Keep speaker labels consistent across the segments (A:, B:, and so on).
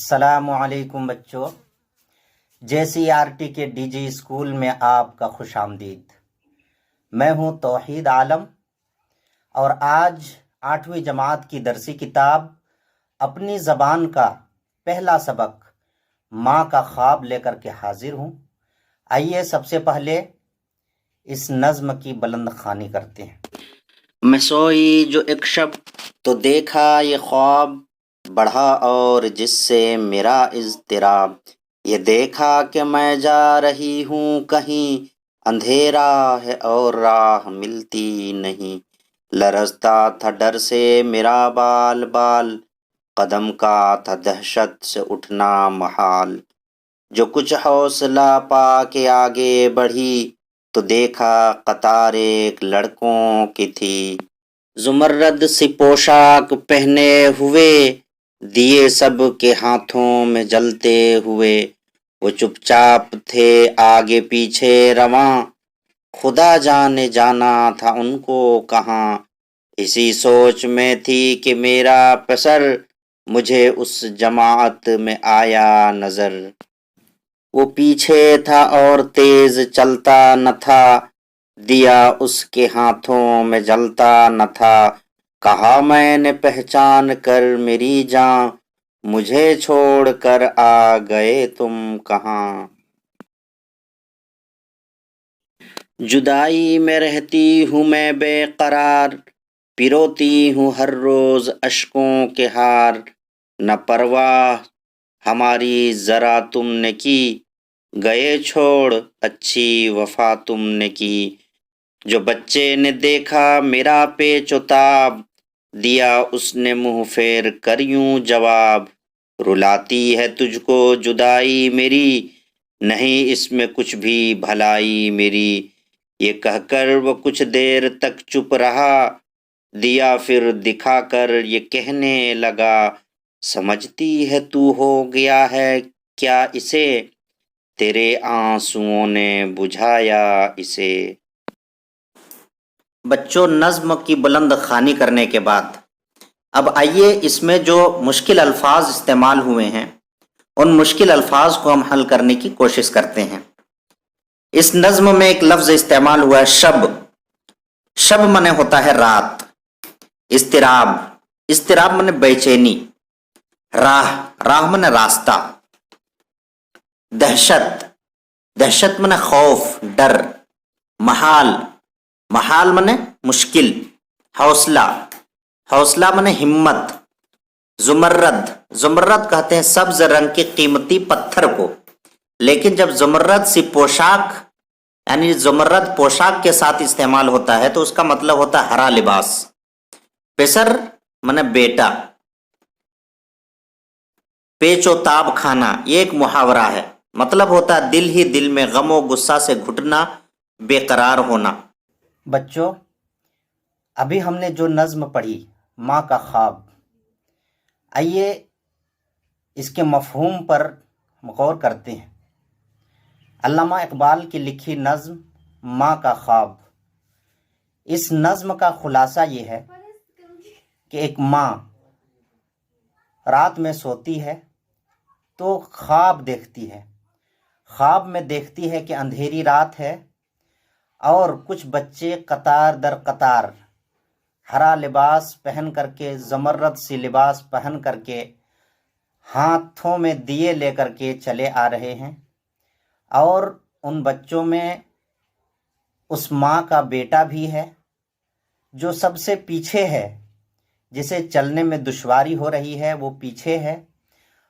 A: السلام علیکم بچوں، JCERT کے DG اسکول میں آپ کا خوش آمدید۔ میں ہوں توحید عالم اور آج 8ویں جماعت کی درسی کتاب اپنی زبان کا پہلا سبق ماں کا خواب لے کر کے حاضر ہوں۔ آئیے سب سے پہلے اس نظم کی بلند خوانی کرتے ہیں۔ میں سوئی جو ایک شب تو دیکھا یہ خواب بڑھا، اور جس سے میرا اضطراب یہ دیکھا کہ میں جا رہی ہوں کہیں، اندھیرا ہے اور راہ ملتی نہیں، لرزتا تھا ڈر سے میرا بال بال، قدم کا تھا دہشت سے اٹھنا محال، جو کچھ حوصلہ پا کے آگے بڑھی تو دیکھا قطار ایک لڑکوں کی تھی، زمرد سی پوشاک پہنے ہوئے، دیے سب کے ہاتھوں میں جلتے ہوئے، وہ چپ چاپ تھے آگے پیچھے رواں، خدا جانے جانا تھا ان کو کہاں، اسی سوچ میں تھی کہ میرا پسر مجھے اس جماعت میں آیا نظر، وہ پیچھے تھا اور تیز چلتا نہ تھا، دیا اس کے ہاتھوں میں جلتا نہ تھا، کہا میں نے پہچان کر میری جاں، مجھے چھوڑ کر آ گئے تم کہاں، جدائی میں رہتی ہوں میں بے قرار، پیروتی ہوں ہر روز اشکوں کے ہار، نہ پرواہ ہماری ذرا تم نے کی، گئے چھوڑ اچھی وفا تم نے کی، جو بچے نے دیکھا میرا پیچ و تاب، دیا اس نے منہ پھیر کر یوں جواب، رلاتی ہے تجھ کو جدائی میری، نہیں اس میں کچھ بھی بھلائی میری، یہ کہہ کر وہ کچھ دیر تک چپ رہا، دیا پھر دکھا کر یہ کہنے لگا، سمجھتی ہے تو ہو گیا ہے کیا اسے، تیرے آنسوؤں نے بجھایا اسے۔ بچوں، نظم کی بلند خوانی کرنے کے بعد اب آئیے اس میں جو مشکل الفاظ استعمال ہوئے ہیں ان مشکل الفاظ کو ہم حل کرنے کی کوشش کرتے ہیں۔ اس نظم میں ایک لفظ استعمال ہوا ہے شب۔ شب منے ہوتا ہے رات۔ اضطراب، اضطراب منے بے چینی۔ راہ، راہ منے راستہ۔ دہشت، دہشت منے خوف، ڈر۔ محال، محال منے مشکل۔ حوصلہ، حوصلہ منے ہمت۔ زمرد، زمرد کہتے ہیں سبز رنگ کے قیمتی پتھر کو، لیکن جب زمرد سی پوشاک یعنی زمرد پوشاک کے ساتھ استعمال ہوتا ہے تو اس کا مطلب ہوتا ہے ہرا لباس۔ پسر منے بیٹا۔ پیچ و تاب کھانا، یہ ایک محاورہ ہے، مطلب ہوتا ہے دل ہی دل میں غم و غصہ سے گھٹنا، بے قرار ہونا۔ بچوں، ابھی ہم نے جو نظم پڑھی ماں کا خواب، آئیے اس کے مفہوم پر غور کرتے ہیں۔ علامہ اقبال کی لکھی نظم ماں کا خواب، اس نظم کا خلاصہ یہ ہے کہ ایک ماں رات میں سوتی ہے تو خواب دیکھتی ہے، خواب میں دیکھتی ہے کہ اندھیری رات ہے اور کچھ بچے قطار در قطار ہرا لباس پہن کر کے، زمرد سی لباس پہن کر کے، ہاتھوں میں دیے لے کر کے چلے آ رہے ہیں، اور ان بچوں میں اس ماں کا بیٹا بھی ہے جو سب سے پیچھے ہے، جسے چلنے میں دشواری ہو رہی ہے، وہ پیچھے ہے،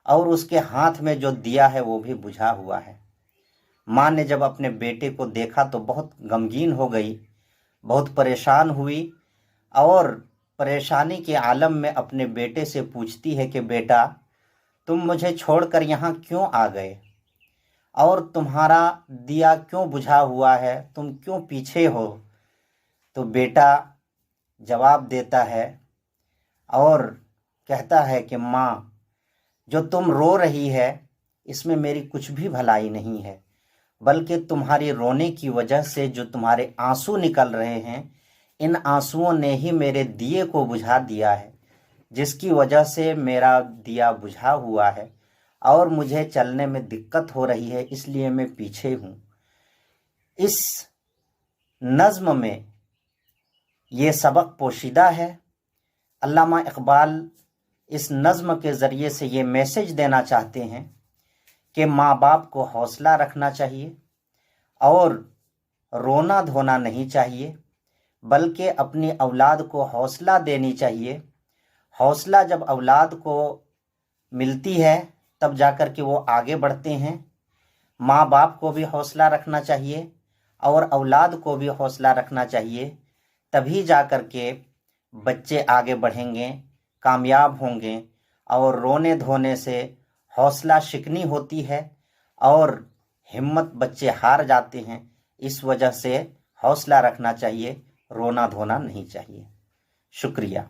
A: اور اس کے ہاتھ میں جو دیا ہے وہ بھی بجھا ہوا ہے۔ ماں نے جب اپنے بیٹے کو دیکھا تو بہت غمگین ہو گئی، بہت پریشان ہوئی، اور پریشانی کے عالم میں اپنے بیٹے سے پوچھتی ہے کہ بیٹا تم مجھے چھوڑ کر یہاں کیوں آ گئے، اور تمہارا دیا کیوں بجھا ہوا ہے، تم کیوں پیچھے ہو؟ تو بیٹا جواب دیتا ہے اور کہتا ہے کہ ماں، جو تم رو رہی ہے اس میں میری کچھ بھی بھلائی نہیں ہے، بلکہ تمہاری رونے کی وجہ سے جو تمہارے آنسو نکل رہے ہیں، ان آنسوؤں نے ہی میرے دیے کو بجھا دیا ہے، جس کی وجہ سے میرا دیا بجھا ہوا ہے، اور مجھے چلنے میں دقت ہو رہی ہے، اس لیے میں پیچھے ہوں۔ اس نظم میں یہ سبق پوشیدہ ہے۔ علامہ اقبال اس نظم کے ذریعے سے یہ میسج دینا چاہتے ہیں کہ ماں باپ کو حوصلہ رکھنا چاہیے اور رونا دھونا نہیں چاہیے، بلکہ اپنی اولاد کو حوصلہ دینی چاہیے۔ حوصلہ جب اولاد کو ملتی ہے تب جا کر کے وہ آگے بڑھتے ہیں۔ ماں باپ کو بھی حوصلہ رکھنا چاہیے اور اولاد کو بھی حوصلہ رکھنا چاہیے، تبھی جا کر کے بچے آگے بڑھیں گے، کامیاب ہوں گے۔ اور رونے دھونے سے حوصلہ شکنی ہوتی ہے اور ہمت بچے ہار جاتے ہیں۔ اس وجہ سے حوصلہ رکھنا چاہیے، رونا دھونا نہیں چاہیے۔ شکریہ۔